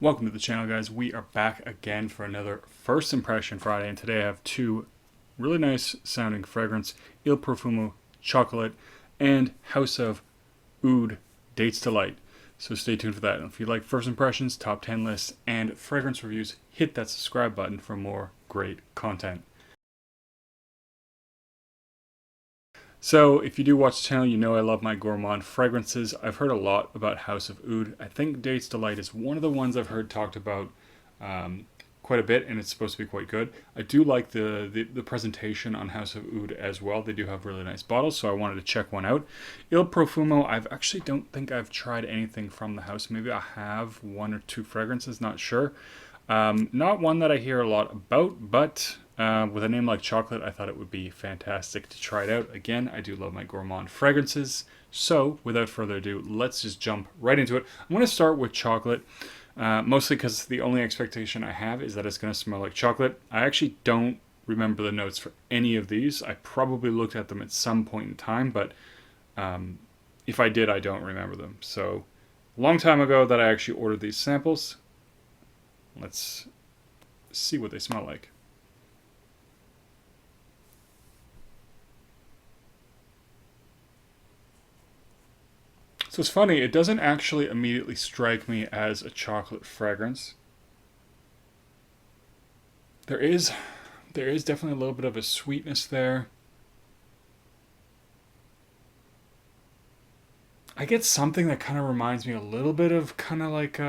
Welcome to the channel, guys. We are back again for another First Impression Friday, and today I have two really nice sounding fragrance: Il Profumo Chocolate and House of Oud Dates Delight. So stay tuned for that. And if you like first impressions, top 10 lists, and fragrance reviews, hit that subscribe button for more great content. So, if you do watch the channel, you know I love my gourmand fragrances. I've heard a lot about House of Oud. I think Dates Delight is one of the ones I've heard talked about quite a bit, and it's supposed to be quite good. I do like the presentation on House of Oud as well. They do have really nice bottles, so I wanted to check one out. Il Profumo, I've actually don't think I've tried anything from the house. Maybe I have one or two fragrances, not sure. Not one that I hear a lot about, but with a name like Chocolate, I thought it would be fantastic to try it out. Again, I do love my gourmand fragrances. So, without further ado, let's just jump right into it. I'm going to start with Chocolate, mostly because the only expectation I have is that it's going to smell like chocolate. I actually don't remember the notes for any of these. I probably looked at them at some point in time, but if I did, I don't remember them. So, a long time ago that I actually ordered these samples. Let's see what they smell like. So it's funny, it doesn't actually immediately strike me as a chocolate fragrance. There is definitely a little bit of a sweetness there. I get something that kind of reminds me a little bit of kind of like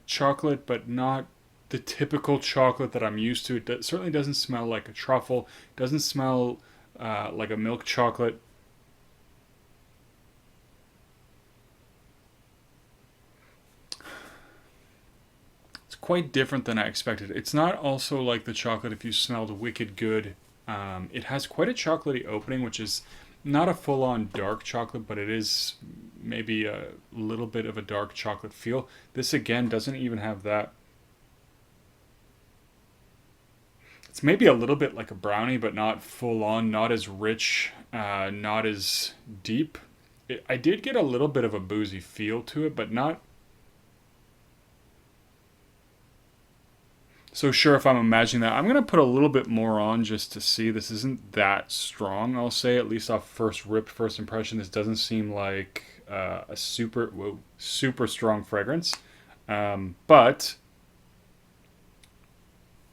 chocolate, but not the typical chocolate that I'm used to. It certainly doesn't smell like a truffle. It doesn't smell like a milk chocolate. It's quite different than I expected. It's not also like the chocolate if you smelled Wicked Good. It has quite a chocolatey opening, which is not a full-on dark chocolate, but it is maybe a little bit of a dark chocolate feel. This again doesn't even have that. It's maybe a little bit like a brownie, but not full-on, not as rich, not as deep. I did get a little bit of a boozy feel to it, but not so sure if I'm imagining that. I'm going to put a little bit more on just to see. This isn't that strong, I'll say, at least off first rip, first impression. This doesn't seem like a super strong fragrance. But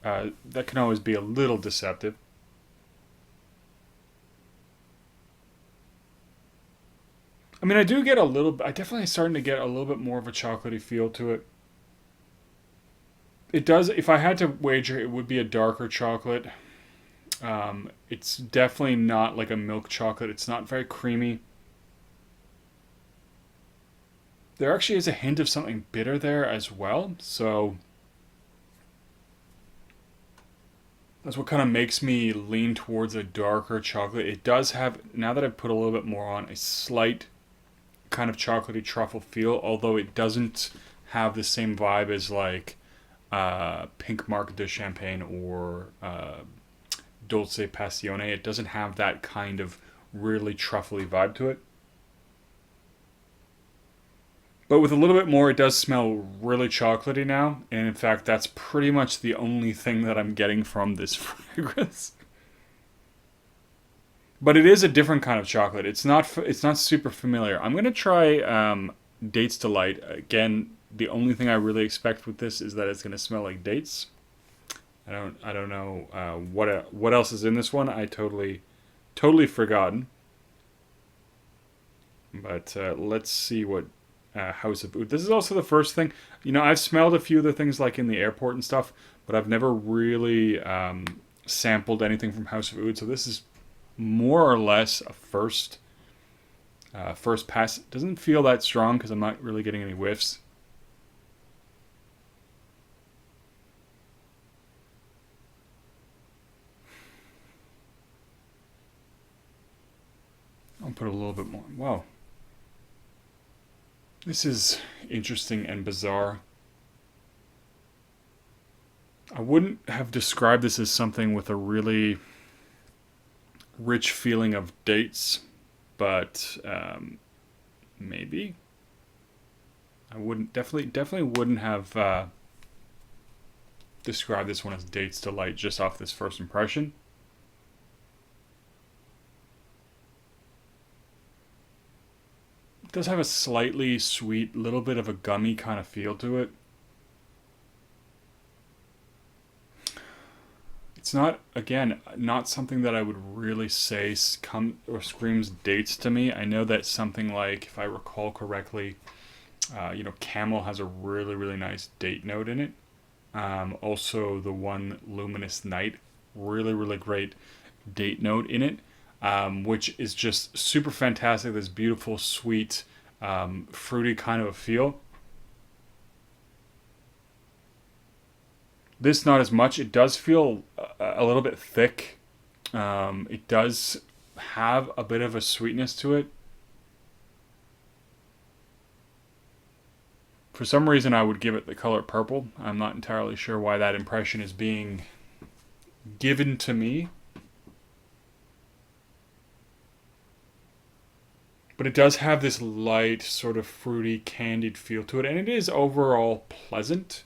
that can always be a little deceptive. I mean, I do get a little, I definitely starting to get a little bit more of a chocolatey feel to it. It does, if I had to wager, it would be a darker chocolate. It's definitely not like a milk chocolate. It's not very creamy. There actually is a hint of something bitter there as well. So that's what kind of makes me lean towards a darker chocolate. It does have, now that I've put a little bit more on, a slight kind of chocolatey truffle feel, although it doesn't have the same vibe as like Pink Marque de Champagne or Dolce Passione. It doesn't have that kind of really truffly vibe to it. But with a little bit more, it does smell really chocolatey now. And in fact, that's pretty much the only thing that I'm getting from this fragrance. But it is a different kind of chocolate. It's not super familiar. I'm gonna try Dates Delight again. The only thing I really expect with this is that it's gonna smell like dates. I don't know what else is in this one. I totally forgotten. But let's see what House of Oud. This is also the first thing. You know, I've smelled a few of the things like in the airport and stuff, but I've never really sampled anything from House of Oud. So this is more or less a first pass. It doesn't feel that strong because I'm not really getting any whiffs. I'll put a little bit more. Wow. This is interesting and bizarre. I wouldn't have described this as something with a really rich feeling of dates, but maybe. I wouldn't definitely wouldn't have described this one as Dates Delight just off this first impression. It does have a slightly sweet, little bit of a gummy kind of feel to it. It's not, again, not something that I would really say come or screams dates to me. I know that something like, if I recall correctly, Camel has a really nice date note in it. Also, the one Luminous Night, really great date note in it, which is just super fantastic. This beautiful, sweet, fruity kind of a feel. This not as much. It does feel a little bit thick. It does have a bit of a sweetness to it. For some reason, I would give it the color purple. I'm not entirely sure why that impression is being given to me. But it does have this light, sort of fruity, candied feel to it, and it is overall pleasant.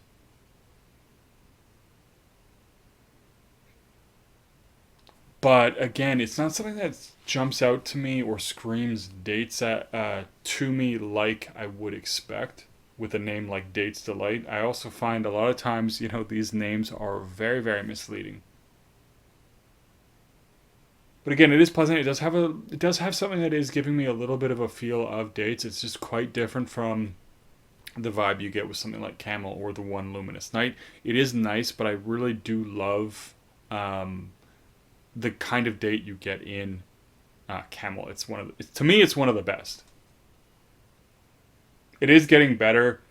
But again, it's not something that jumps out to me or screams dates to me like I would expect with a name like Dates Delight. I also find a lot of times, these names are very misleading. But again, it is pleasant. It does have something that is giving me a little bit of a feel of dates. It's just quite different from the vibe you get with something like Camel or the one Luminous Night. It is nice, but I really do love the kind of date you get in Camel. To me, it's one of the best. It is getting better,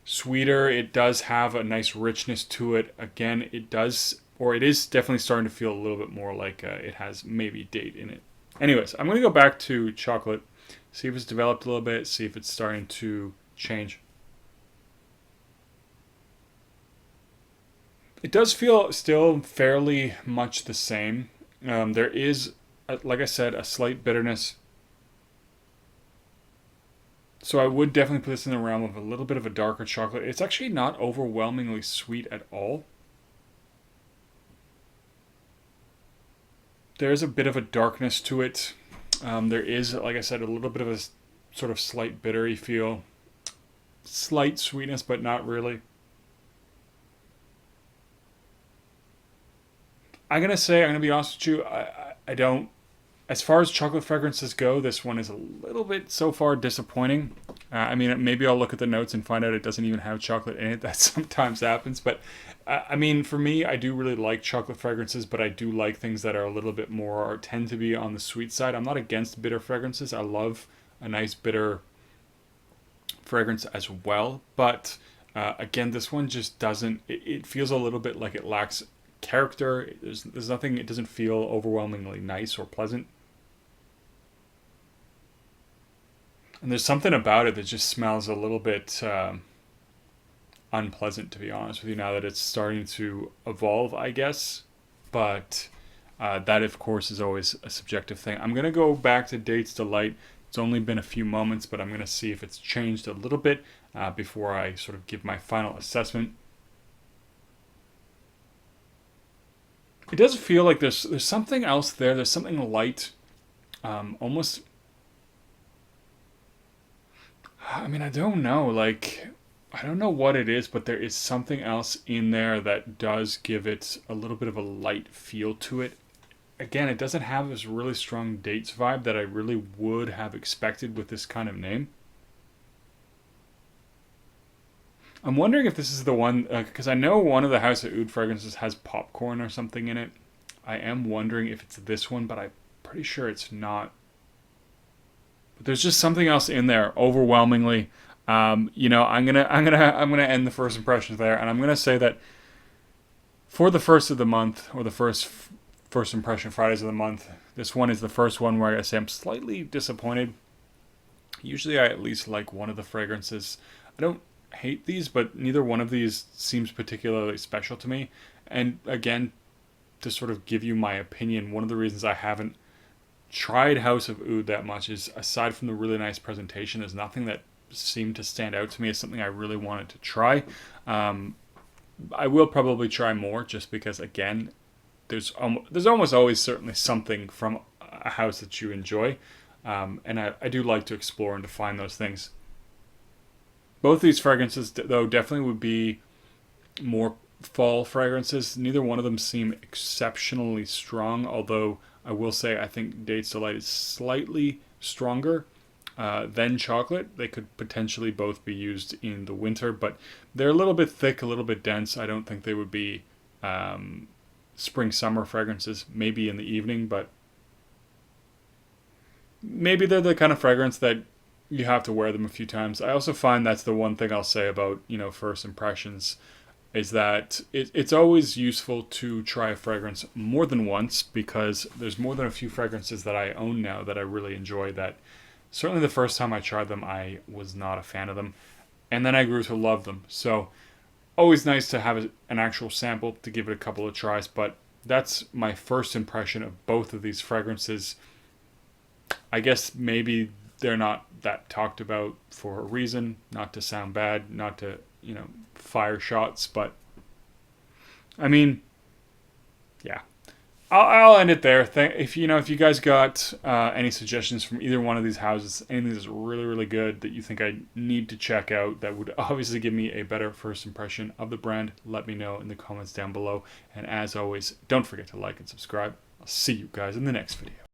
sweeter. It does have a nice richness to it. Again, it is definitely starting to feel a little bit more like it has maybe date in it. Anyways, I'm going to go back to chocolate, see if it's developed a little bit, see if it's starting to change. It does feel still fairly much the same. There is, like I said, a slight bitterness. So I would definitely put this in the realm of a little bit of a darker chocolate. It's actually not overwhelmingly sweet at all. There's a bit of a darkness to it. There is, like I said, a little bit of a sort of slight bittery feel. Slight sweetness, but not really. I'm going to be honest with you, I don't, as far as chocolate fragrances go, this one is a little bit so far disappointing. Maybe I'll look at the notes and find out it doesn't even have chocolate in it. That sometimes happens. But, for me, I do really like chocolate fragrances, but I do like things that are a little bit more, or tend to be on the sweet side. I'm not against bitter fragrances. I love a nice bitter fragrance as well. But, again, this one just doesn't, it feels a little bit like it lacks character. There's nothing, it doesn't feel overwhelmingly nice or pleasant. And there's something about it that just smells a little bit unpleasant, to be honest with you, now that it's starting to evolve, I guess. But that, of course, is always a subjective thing. I'm going to go back to Dates Delight. It's only been a few moments, but I'm going to see if it's changed a little bit before I sort of give my final assessment. It does feel like there's something else there. There's something light, almost. I don't know. I don't know what it is, but there is something else in there that does give it a little bit of a light feel to it. Again, it doesn't have this really strong dates vibe that I really would have expected with this kind of name. I'm wondering if this is the one, because I know one of the House of Oud fragrances has popcorn or something in it. I am wondering if it's this one, but I'm pretty sure it's not. But there's just something else in there, overwhelmingly. I'm gonna end the first impressions there, and I'm gonna say that for the first of the month, or the first impression Fridays of the month, this one is the first one where I say I'm slightly disappointed. Usually, I at least like one of the fragrances. I don't hate these, but neither one of these seems particularly special to me. And again, to sort of give you my opinion, one of the reasons I haven't tried House of Oud that much is, aside from the really nice presentation, there's nothing that seemed to stand out to me as something I really wanted to try. I will probably try more just because, again, there's almost always certainly something from a house that you enjoy, and I do like to explore and to find those things. Both these fragrances, though, definitely would be more fall fragrances. Neither one of them seem exceptionally strong, although I will say I think Dates Delight is slightly stronger than chocolate. They could potentially both be used in the winter, but they're a little bit thick, a little bit dense. I don't think they would be spring summer fragrances, maybe in the evening, but maybe they're the kind of fragrance that you have to wear them a few times. I also find that's the one thing I'll say about, first impressions is that it's always useful to try a fragrance more than once, because there's more than a few fragrances that I own now that I really enjoy that certainly the first time I tried them I was not a fan of them, and then I grew to love them. So always nice to have an actual sample to give it a couple of tries, but that's my first impression of both of these fragrances. I guess maybe they're not that talked about for a reason, not to sound bad, not to, fire shots, but I mean, yeah. I'll end it there. If you guys got any suggestions from either one of these houses, anything that's really really good that you think I need to check out, that would obviously give me a better first impression of the brand, let me know in the comments down below. And as always, don't forget to like and subscribe. I'll see you guys in the next video.